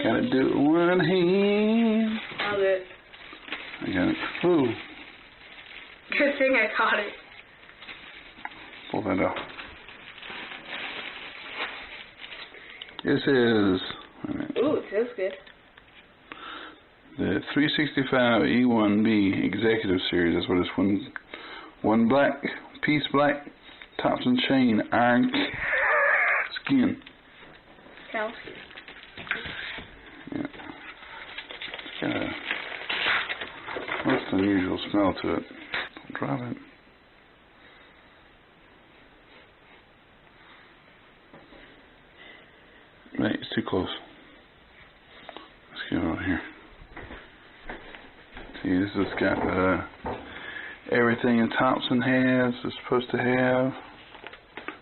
Gotta do it with one hand. How's it? I got it. Ooh. Good thing I caught it. Pull that out. This is Ooh, it feels good. the 365 E1B Executive Series. That's what it's one black piece black Thompson chain iron skin. Cow skin. Yeah. It's got a most unusual smell to it. Don't drop it. Wait, it's too close. Let's get over here. See, this has got everything a Thompson has is supposed to have.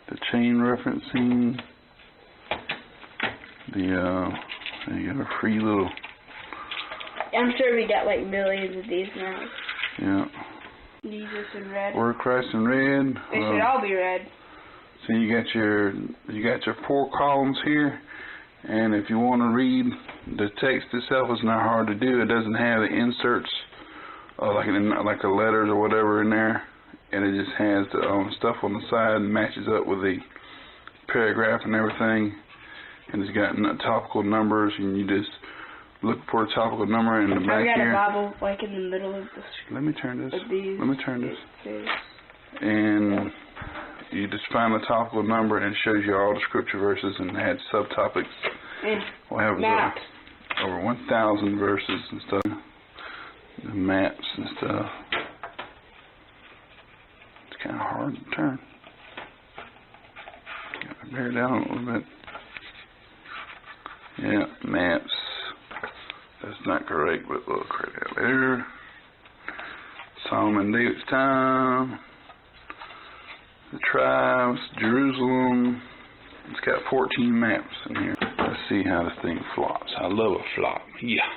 The chain referencing. You got a free little. I'm sure we got like millions of these now. Yeah. Jesus in red. Word Christ in red. They should all be red. So you got your 4 columns here, and if you want to read the text itself, it's not hard to do. It doesn't have the inserts like the letters or whatever in there, and it just has the stuff on the side and matches up with the paragraph and everything. And it's got topical numbers, and you just look for a topical number in the back here. I got a Bible like in the middle of the screen. Let me turn this. Let me turn this. Okay. And you just find the topical number, and it shows you all the scripture verses, and it had subtopics. We'll have over 1,000 verses and stuff. The maps and stuff. It's kind of hard to turn. Got to bear down a little bit. Yeah, maps. That's not correct, but look right there. Solomon David's time. The tribes, Jerusalem. It's got 14 maps in here. Let's see how this thing flops. I love a flop. Yeah.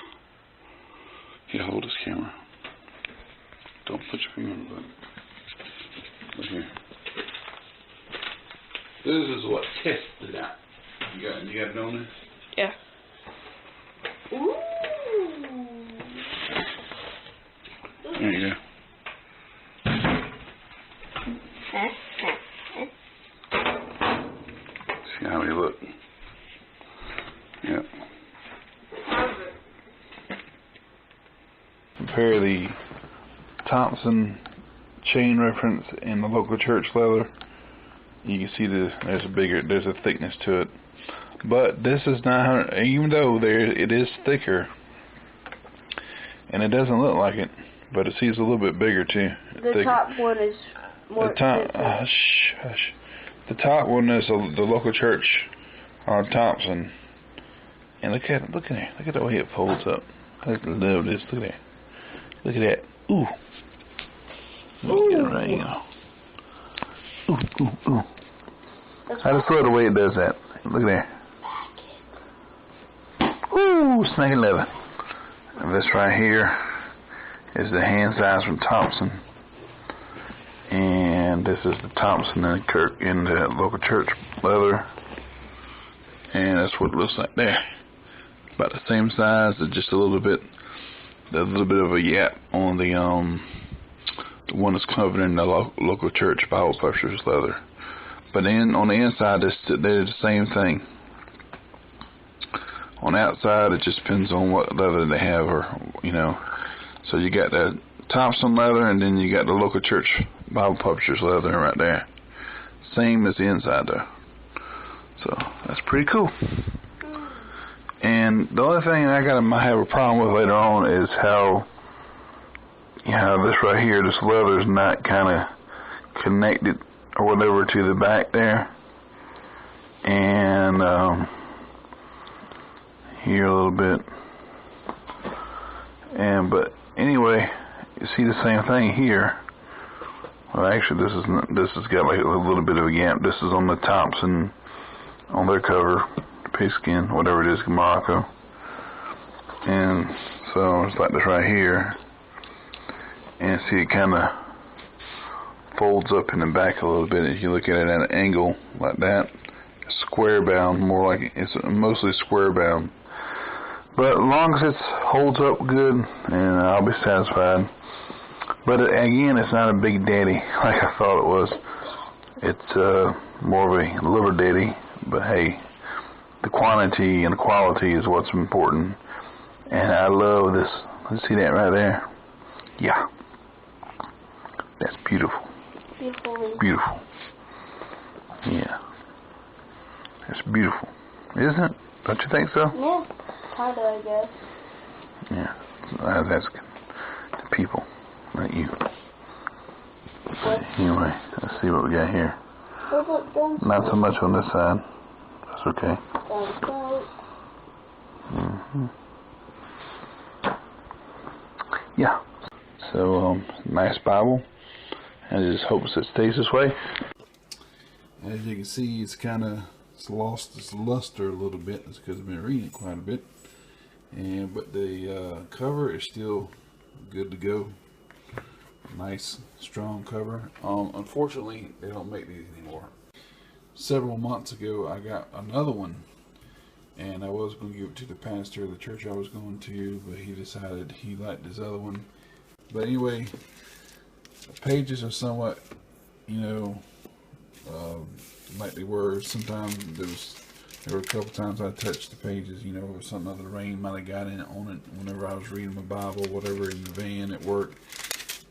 Here, hold this camera. Don't put your finger on the button. Look here. This is what tested out. You got it on this? Yeah. Ooh. There you go. See how we look. Yep. Compare the Thompson chain reference and the local church leather. You can see there's a thickness to it. But this is not, even though it is thicker, and it doesn't look like it, but it seems a little bit bigger too. The top one is more expensive. Hush. The top one is the local church on Thompson, and look at there. Look at the way it folds up. I love this. Look at that. Look at that. Ooh. Ooh. Get it right here. Ooh. I just love the way it does that. Look at there. Ooh, snake 11. And this right here is the hand size from Thompson. And this is the Thompson in the local church leather. And that's what it looks like there. About the same size, just a little bit of a yap on the one that's covered in the local church Bible publishers leather. But then on the inside, they're the same thing. On the outside, it just depends on what leather they have, So you got the Thompson leather, and then you got the local church Bible publishers leather right there. Same as the inside, though. So that's pretty cool. And the only thing I might have a problem with later on is how, this right here, this leather is not kind of connected or whatever to the back there. And here a little bit, but anyway, you see the same thing here. Well, actually, this has got like a little bit of a gap. This is on the Thompson on their cover, pigskin, whatever it is, Morocco, and so it's like this right here, and see it kind of folds up in the back a little bit. If you look at it at an angle like that, square bound, more like it's mostly square bound. But as long as it holds up good, and I'll be satisfied. But again, it's not a big daddy like I thought it was. It's more of a little daddy. But hey, the quantity and the quality is what's important. And I love this. Let's see that right there. Yeah. That's beautiful. Beautiful. Yeah. That's beautiful. Isn't it? Don't you think so? Yeah. Kinda, I guess. Yeah. That's good. The people. Not you. But anyway, let's see what we got here. Not so much on this side. That's okay. Yeah. So, nice Bible. I just hope it stays this way. As you can see, it's kind of lost its luster a little bit. That's because I've been reading it quite a bit. But the cover is still good to go. Nice, strong cover. Unfortunately, they don't make these anymore. Several months ago, I got another one, and I was going to give it to the pastor of the church I was going to, but he decided he liked this other one. But anyway, the pages are somewhat, like they were. Sometimes there were a couple times I touched the pages, or something of the rain might have got in on it whenever I was reading my Bible, whatever, in the van at work.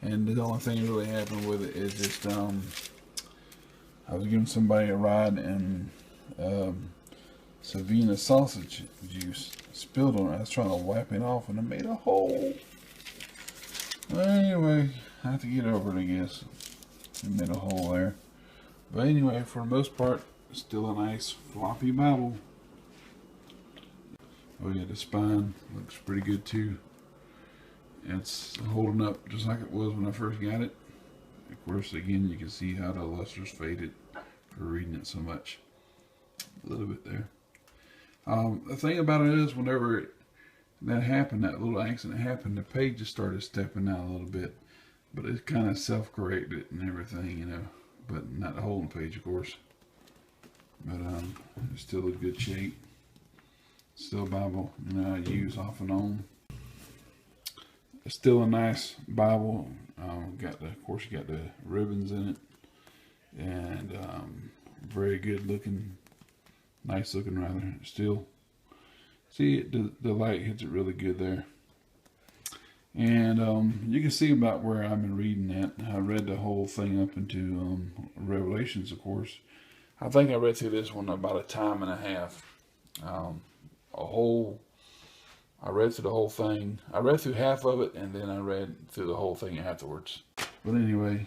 And the only thing that really happened with it is just, I was giving somebody a ride, and Savina sausage juice spilled on it. I was trying to wipe it off, and it made a hole. Well, anyway, I have to get over it, I guess. It made a hole there. But anyway, for the most part, still a nice floppy Bible. Oh yeah, the spine looks pretty good too. It's holding up just like it was when I first got it. Of course, again, you can see how the luster's faded for reading it so much. A little bit there. The thing about it is, whenever that happened, that little accident happened, the page just started stepping out a little bit. But it kind of self-corrected and everything, But not the whole page, of course. But it's still in good shape. Still a Bible, I use off and on. It's still a nice Bible. Of course, you got the ribbons in it, and very good looking, nice looking rather. Still, see the light hits it really good there, and you can see about where I've been reading that. I read the whole thing up into Revelations, of course. I think I read through this one about a time and a half. I read through the whole thing. I read through half of it, and then I read through the whole thing afterwards. But anyway,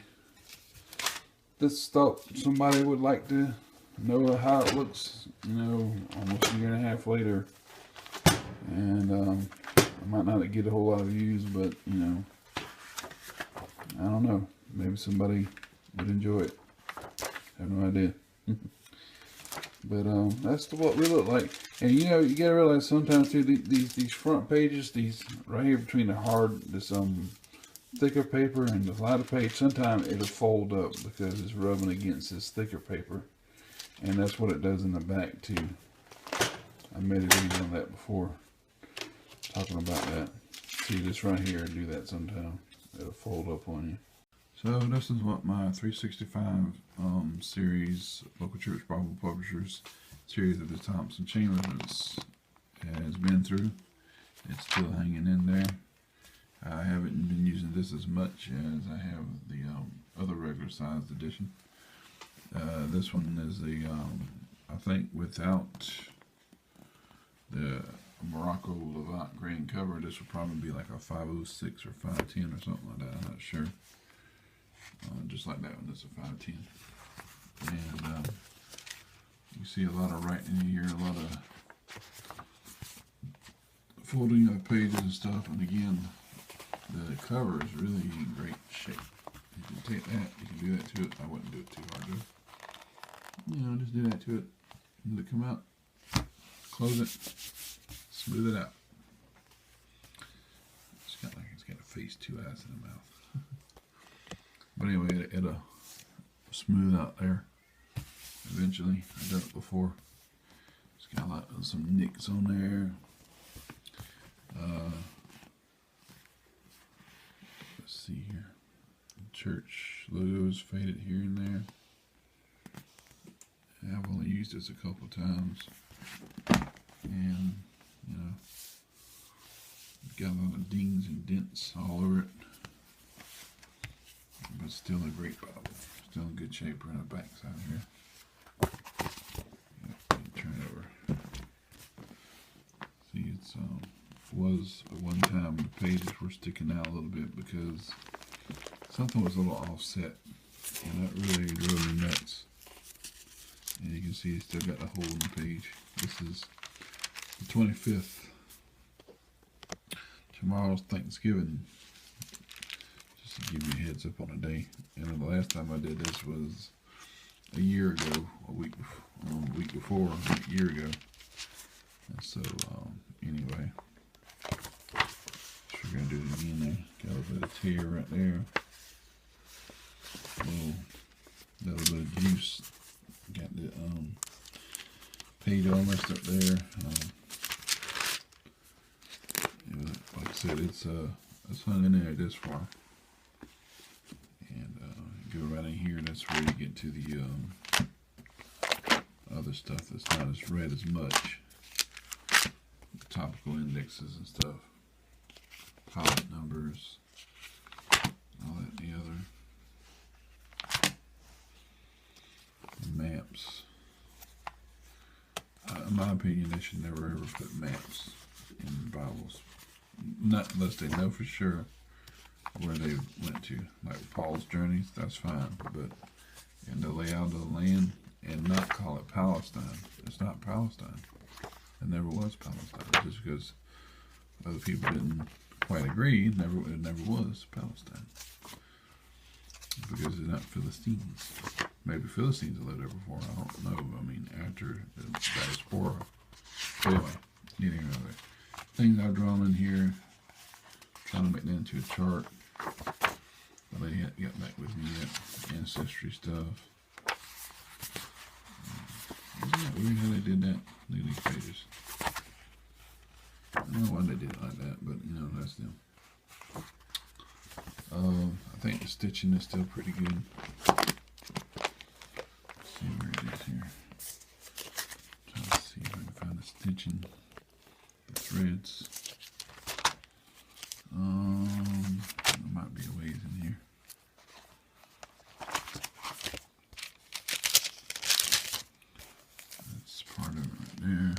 just thought somebody would like to know how it looks, almost a year and a half later. And I might not get a whole lot of views, but, I don't know. Maybe somebody would enjoy it. I have no idea. But that's what we look like. And you gotta realize sometimes too, these front pages, these right here between this thicker paper and the lighter page, sometimes it'll fold up because it's rubbing against this thicker paper, and that's what it does in the back too. I made a video on that before, talking about that. See, this right here, do that sometime. It'll fold up on you. So this is what my 365 series, Local Church Bible Publishers series of the Thompson Chambers has been through. It's still hanging in there. I haven't been using this as much as I have the other regular sized edition. This one is the, I think without the Morocco Levant grain cover, this would probably be like a 506 or 510 or something like that. I'm not sure. Just like that one, that's a 510. And you see a lot of writing here, a lot of folding of pages and stuff. And again, the cover is really in great shape. You can take that, you can do that to it. I wouldn't do it too hard though. Just do that to it. Let it come out. Close it. Smooth it out. It's got a face, 2 eyes, and a mouth. But anyway, it'll smooth out there eventually. I've done it before. It's got some nicks on there. Let's see here. The church logos faded here and there. I've only used this a couple times, and you know, got a lot of dings and dents all over it, but still a great Bible. Still in good shape around the back side here. Yep, turn it over. See, it's was at one time the pages were sticking out a little bit because something was a little offset, and that really drove me nuts. And you can see it's still got a hole in the page. This is the 25th. Tomorrow's Thanksgiving. Just to give you a heads up on a day. And the last time I did this was a year ago, a week before, a year ago. And so, anyway, so we're gonna do it again there. Got a bit of tear right there. Little bit of juice. Got the page all messed up there. Like I said, it's hung in there this far, and go right in here. That's where you get to the other stuff that's not as read as much. Topical indexes and stuff, pilot numbers, all that and the other. Maps. In my opinion, they should never ever put maps in Bibles. Not unless they know for sure where they went to. Like Paul's journeys, that's fine. But in the layout of the land, and not call it Palestine. It's not Palestine. It never was Palestine. Just because other people didn't quite agree, it never was Palestine. Because it's not Philistines. Maybe Philistines have lived there before. I don't know. I mean, after the diaspora. Anyway, neither here nor there. Things I've drawn in here. Trying to make that into a chart. But they haven't got back with me yet. Ancestry stuff. Isn't that weird how they did that? Look at these pages. I don't know why they did it like that, but you know, that's them. I think the stitching is still pretty good. Let's see where it is here. Try to see if I can find the stitching, the threads. There might be a ways in here. That's part of it right there.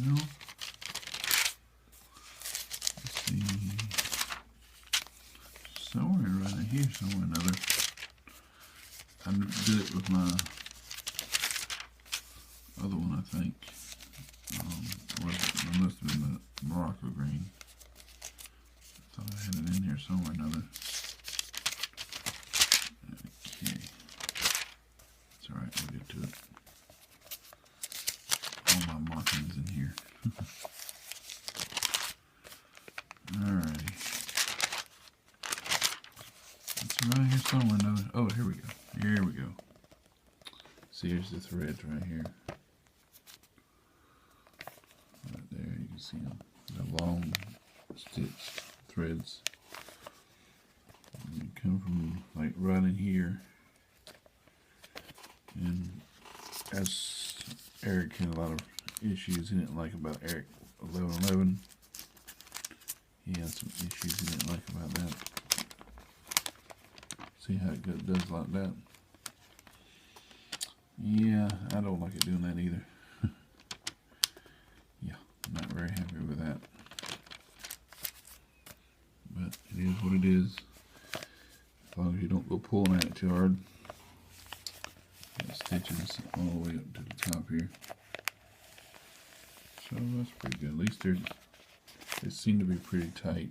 No. Let's see. Somewhere right in here, somewhere or another. I did it with my other one, I think. It must have been the Morocco green. I thought I had it in here somewhere or another. Okay. It's alright, we'll get to it. All my markings in here. Alrighty. It's right here somewhere or another. Oh, here we go. Here we go. See, here's the threads right here. Right there, you can see them. The long stitch threads. And they come from like right in here. And as Eric had a lot of issues he didn't like about Eric 1111. He had some issues he didn't like about that. See how it does like that? Yeah, I don't like it doing that either. Yeah, I'm not very happy with that. But it is what it is. As long as you don't go pulling at it too hard. Got stitches all the way up to the top here. So that's pretty good. At least they seem to be pretty tight.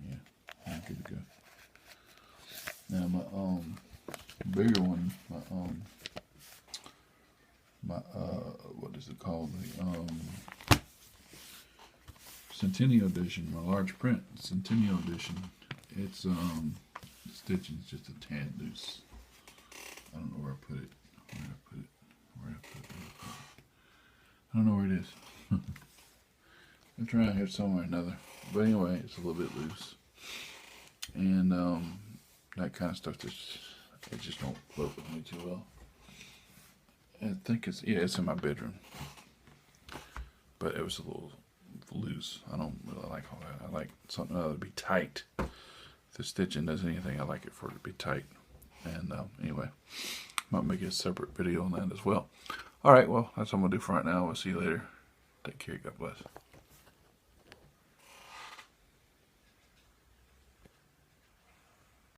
Yeah, I'm good to go. Now my bigger one, my what is it called? The Centennial Edition, my large print Centennial Edition. It's the stitching's just a tad loose. I don't know where I put it. I don't know where it is. I'm trying to have somewhere or another. But anyway, it's a little bit loose. And that kind of stuff it just don't float with me too well. I think it's in my bedroom. But it was a little loose. I don't really like all that. I like something that would be tight. If the stitching does anything, I like it for it to be tight. And anyway, might make a separate video on that as well. Alright, well, that's what I'm going to do for right now. We'll see you later. Take care. God bless.